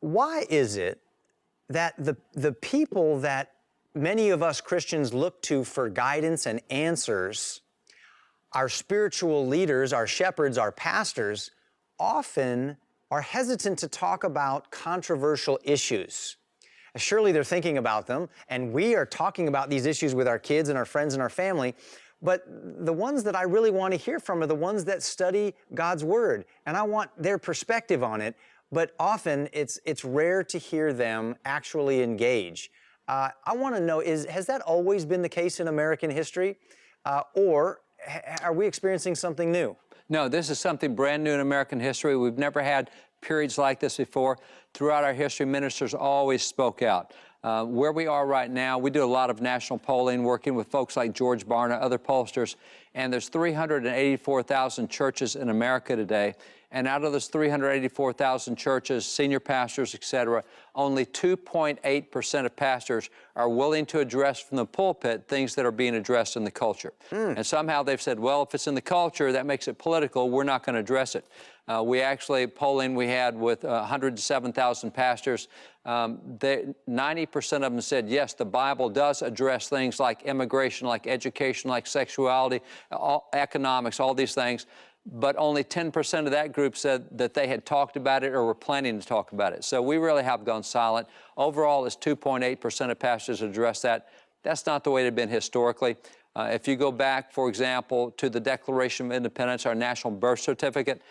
Why is it that the people that many of us Christians look to for guidance and answers, our spiritual leaders, our shepherds, our pastors, often are hesitant to talk about controversial issues? Surely they're thinking about them, and we are talking about these issues with our kids and our friends and our family, but the ones that I really want to hear from are the ones that study God's Word, and I want their perspective on it, but often it's rare to hear them actually engage. I want to know, has that always been the case in American history, or are we experiencing something new? No, this is something brand new in American history. We've never had periods like this before. Throughout our history, ministers always spoke out. Where we are right now, we do a lot of national polling, working with folks like George Barton, other pollsters, and there's 384,000 churches in America today. And out of those 384,000 churches, senior pastors, et cetera, only 2.8% of pastors are willing to address from the pulpit things that are being addressed in the culture. And somehow they've said, well, if it's in the culture, that makes it political, we're not going to address it. We actually, polling we had with 107,000 pastors, 90% of them said, yes, the Bible does address things like immigration, like education, like sexuality, economics, all these things. But only 10% of that group said that they had talked about it or were planning to talk about it. So we really have gone silent. Overall, it's 2.8% of pastors address that. That's not the way it had been historically. If you go back, for example, to the Declaration of Independence, our national birth certificate,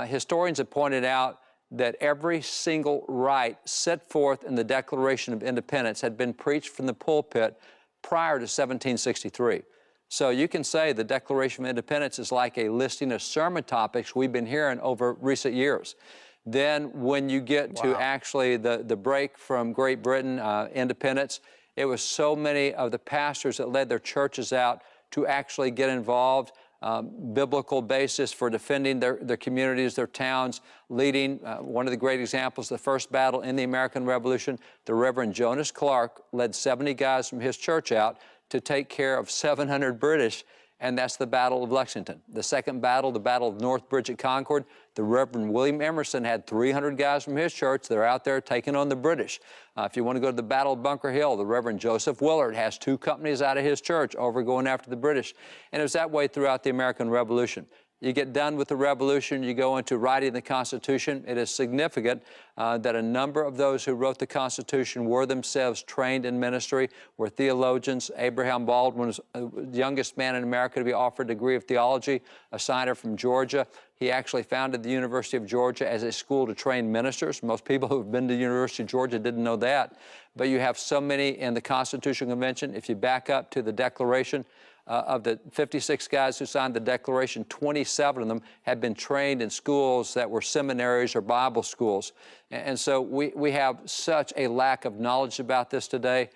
historians have pointed out that every single right set forth in the Declaration of Independence had been preached from the pulpit prior to 1763. So you can say the Declaration of Independence is like a listing of sermon topics we've been hearing over recent years. Then when you get to actually the break from Great Britain, independence, it was so many of the pastors that led their churches out to actually get involved, biblical basis for defending their communities, their towns, leading. One of the great examples, the first battle in the American Revolution, the Reverend Jonas Clark led 70 guys from his church out to take care of 700 British, and that's the Battle of Lexington. The second battle, the Battle of North Bridge at Concord, the Reverend William Emerson had 300 guys from his church that are out there taking on the British. If you want to go to the Battle of Bunker Hill, the Reverend Joseph Willard has 2 companies out of his church over going after the British. And it was that way throughout the American Revolution. You get done with the Revolution, you go into writing the Constitution. It is significant that a number of those who wrote the Constitution were themselves trained in ministry, were theologians. Abraham Baldwin was the youngest man in America to be offered a degree of theology, a signer from Georgia. He actually founded the University of Georgia as a school to train ministers. Most people who have been to the University of Georgia didn't know that. But you have so many in the Constitutional Convention. If you back up to the Declaration, of the 56 guys who signed the Declaration, 27 of them had been trained in schools that were seminaries or Bible schools. And so we have such a lack of knowledge about this today.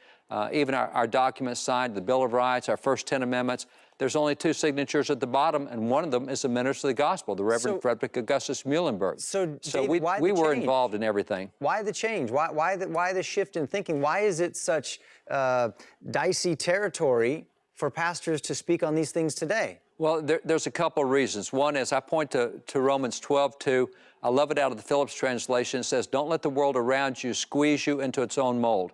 Even our documents signed, the Bill of Rights, our first 10 amendments, there's only 2 signatures at the bottom, and one of them is the minister of the gospel, the Reverend Frederick Augustus Muhlenberg. So David, we were involved in everything. Why the change? Why the shift in thinking? Why is it such dicey territory for pastors to speak on these things today? Well, there's a couple of reasons. One is I point to Romans 12:2. I love it out of the Phillips translation. It says, don't let the world around you squeeze you into its own mold.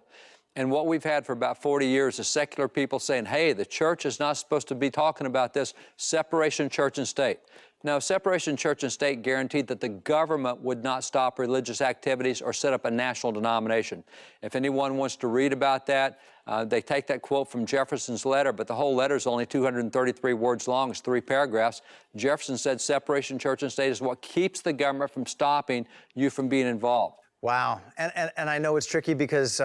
And what we've had for about 40 years is secular people saying, hey, the church is not supposed to be talking about this, separation church and state. Now, separation church and state guaranteed that the government would not stop religious activities or set up a national denomination. If anyone wants to read about that, they take that quote from Jefferson's letter, but the whole letter is only 233 words long. It's 3 paragraphs. Jefferson said separation church and state is what keeps the government from stopping you from being involved. Wow. And I know it's tricky because,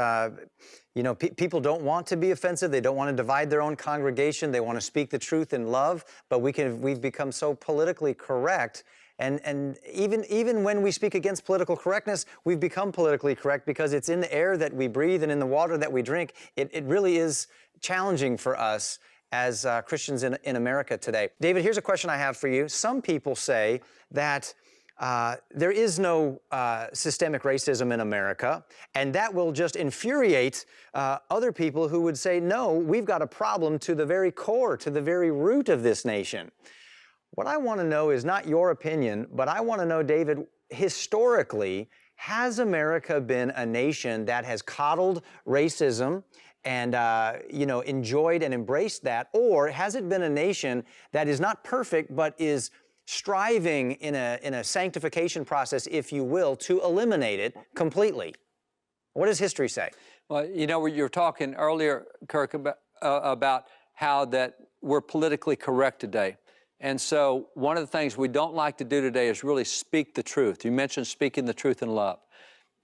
you know, people don't want to be offensive. They don't want to divide their own congregation. They want to speak the truth in love, but we've become so politically correct. And even when we speak against political correctness, we've become politically correct because it's in the air that we breathe and in the water that we drink. It really is challenging for us as Christians in America today. David, here's a question I have for you. Some people say that there is no systemic racism in America, and that will just infuriate other people who would say, no, we've got a problem to the very core, to the very root of this nation. What I want to know is not your opinion, but I want to know, David, historically, has America been a nation that has coddled racism and enjoyed and embraced that, or has it been a nation that is not perfect but is striving in a sanctification process, if you will, to eliminate it completely? What does history say? Well, you were talking earlier, Kirk, about how that we're politically correct today. And so one of the things we don't like to do today is really speak the truth. You mentioned speaking the truth in love.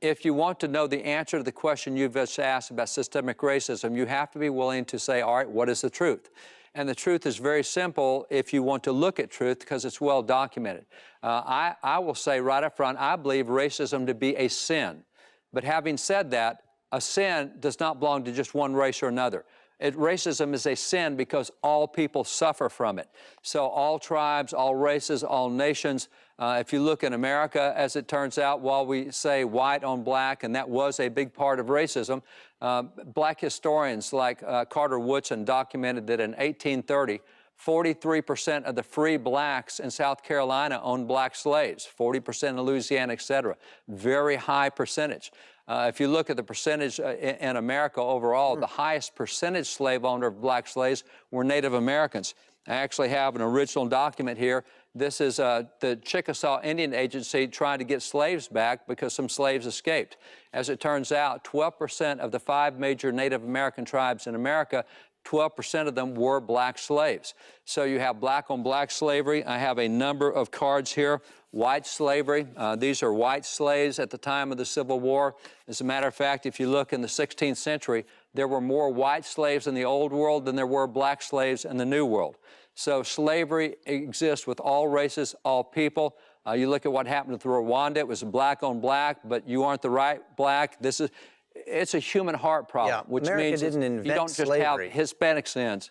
If you want to know the answer to the question you've just asked about systemic racism, you have to be willing to say, all right, what is the truth? And the truth is very simple if you want to look at truth, because it's well documented. I will say right up front, I believe racism to be a sin. But having said that, a sin does not belong to just one race or another. Racism is a sin because all people suffer from it. So all tribes, all races, all nations. If you look in America, as it turns out, while we say white on black, and that was a big part of racism, black historians like Carter Woodson documented that in 1830, 43% of the free blacks in South Carolina owned black slaves, 40% in Louisiana, et cetera. Very high percentage. If you look at the percentage in America overall, the highest percentage slave owner of black slaves were Native Americans. I actually have an original document here. This is the Chickasaw Indian Agency trying to get slaves back because some slaves escaped. As it turns out, 12% of the 5 major Native American tribes in America, 12% of them were black slaves. So you have black on black slavery. I have a number of cards here. White slavery. These are white slaves at the time of the Civil War. As a matter of fact, if you look in the 16th century, there were more white slaves in the Old World than there were black slaves in the New World. So slavery exists with all races, all people. You look at what happened with Rwanda. It was black on black, but you aren't the right black. It's a human heart problem, which means you don't just have Hispanic sins.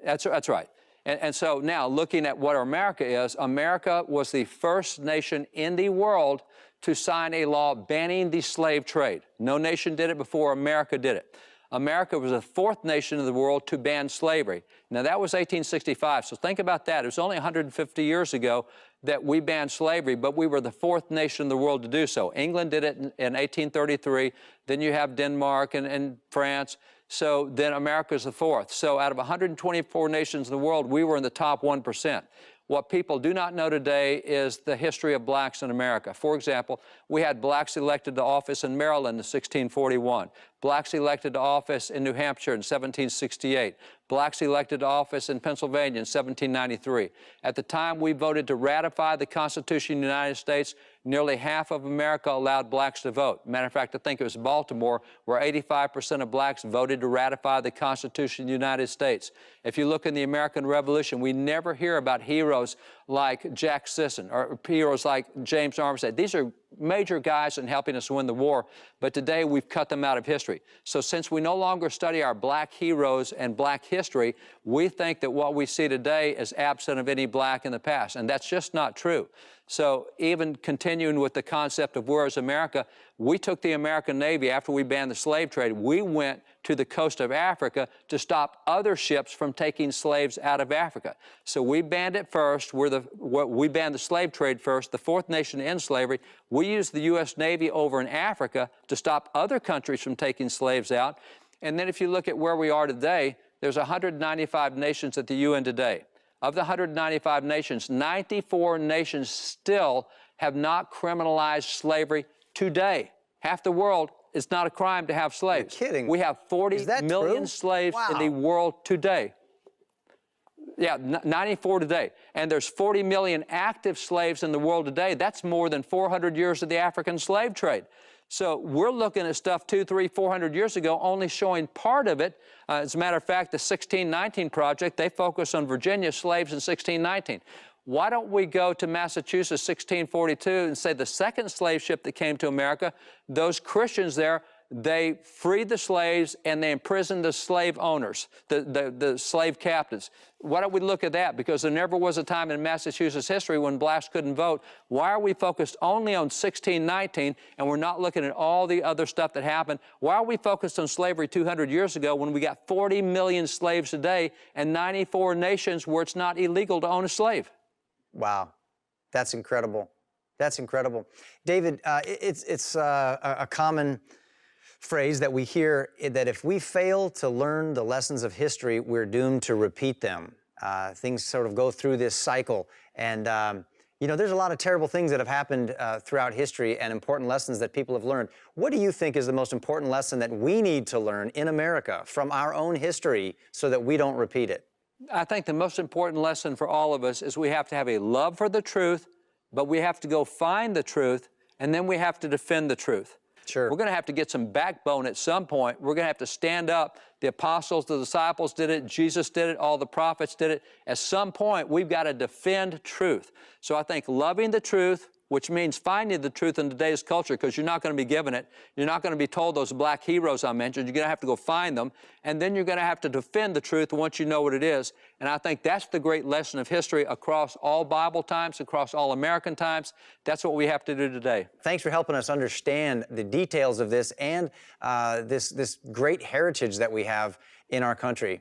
That's right. And so now, looking at what America is, America was the first nation in the world to sign a law banning the slave trade. No nation did it before America did it. America was the 4th nation in the world to ban slavery. Now, that was 1865, so think about that. It was only 150 years ago that we banned slavery, but we were the 4th nation in the world to do so. England did it in 1833. Then you have Denmark and France. So then America's the 4th. So out of 124 nations in the world, we were in the top 1%. What people do not know today is the history of blacks in America. For example, we had blacks elected to office in Maryland in 1641, blacks elected to office in New Hampshire in 1768, blacks elected to office in Pennsylvania in 1793. At the time we voted to ratify the Constitution of the United States, nearly half of America allowed blacks to vote. Matter of fact, I think it was Baltimore where 85% of blacks voted to ratify the Constitution of the United States. If you look in the American Revolution, we never hear about heroes like Jack Sisson or heroes like James Armistead. These are major guys in helping us win the war, but today we've cut them out of history. So since we no longer study our black heroes and black history, we think that what we see today is absent of any black in the past, and that's just not true. So even continuing with the concept of where is America, we took the American Navy after we banned the slave trade. We went to the coast of Africa to stop other ships from taking slaves out of Africa. So we banned it first. We banned the slave trade first, the 4th nation to end slavery. We used the U.S. Navy over in Africa to stop other countries from taking slaves out. And then if you look at where we are today, there's 195 nations at the UN today. Of the 195 nations, 94 nations still have not criminalized slavery today. Half the world, it's not a crime to have slaves. You're kidding. We have 40 million slaves in the world today. Yeah, 94 today. And there's 40 million active slaves in the world today. That's more than 400 years of the African slave trade. So we're looking at stuff 200, 300, 400 years ago, only showing part of it. As a matter of fact, the 1619 Project, they focus on Virginia slaves in 1619. Why don't we go to Massachusetts 1642 and say the second slave ship that came to America, those Christians there, they freed the slaves and they imprisoned the slave owners, the slave captives. Why don't we look at that? Because there never was a time in Massachusetts history when blacks couldn't vote. Why are we focused only on 1619 and we're not looking at all the other stuff that happened? Why are we focused on slavery 200 years ago when we got 40 million slaves today and 94 nations where it's not illegal to own a slave? Wow, that's incredible. That's incredible. David, it's a common phrase that we hear that if we fail to learn the lessons of history, we're doomed to repeat them. Things sort of go through this cycle. And, you know, there's a lot of terrible things that have happened throughout history and important lessons that people have learned. What do you think is the most important lesson that we need to learn in America from our own history so that we don't repeat it? I think the most important lesson for all of us is we have to have a love for the truth, but we have to go find the truth, and then we have to defend the truth. Sure. We're going to have to get some backbone at some point. We're going to have to stand up. The apostles, the disciples did it. Jesus did it. All the prophets did it. At some point, we've got to defend truth. So I think loving the truth, which means finding the truth in today's culture, because you're not going to be given it. You're not going to be told those black heroes I mentioned. You're going to have to go find them, and then you're going to have to defend the truth once you know what it is. And I think that's the great lesson of history across all Bible times, across all American times. That's what we have to do today. Thanks for helping us understand the details of this and this great heritage that we have in our country.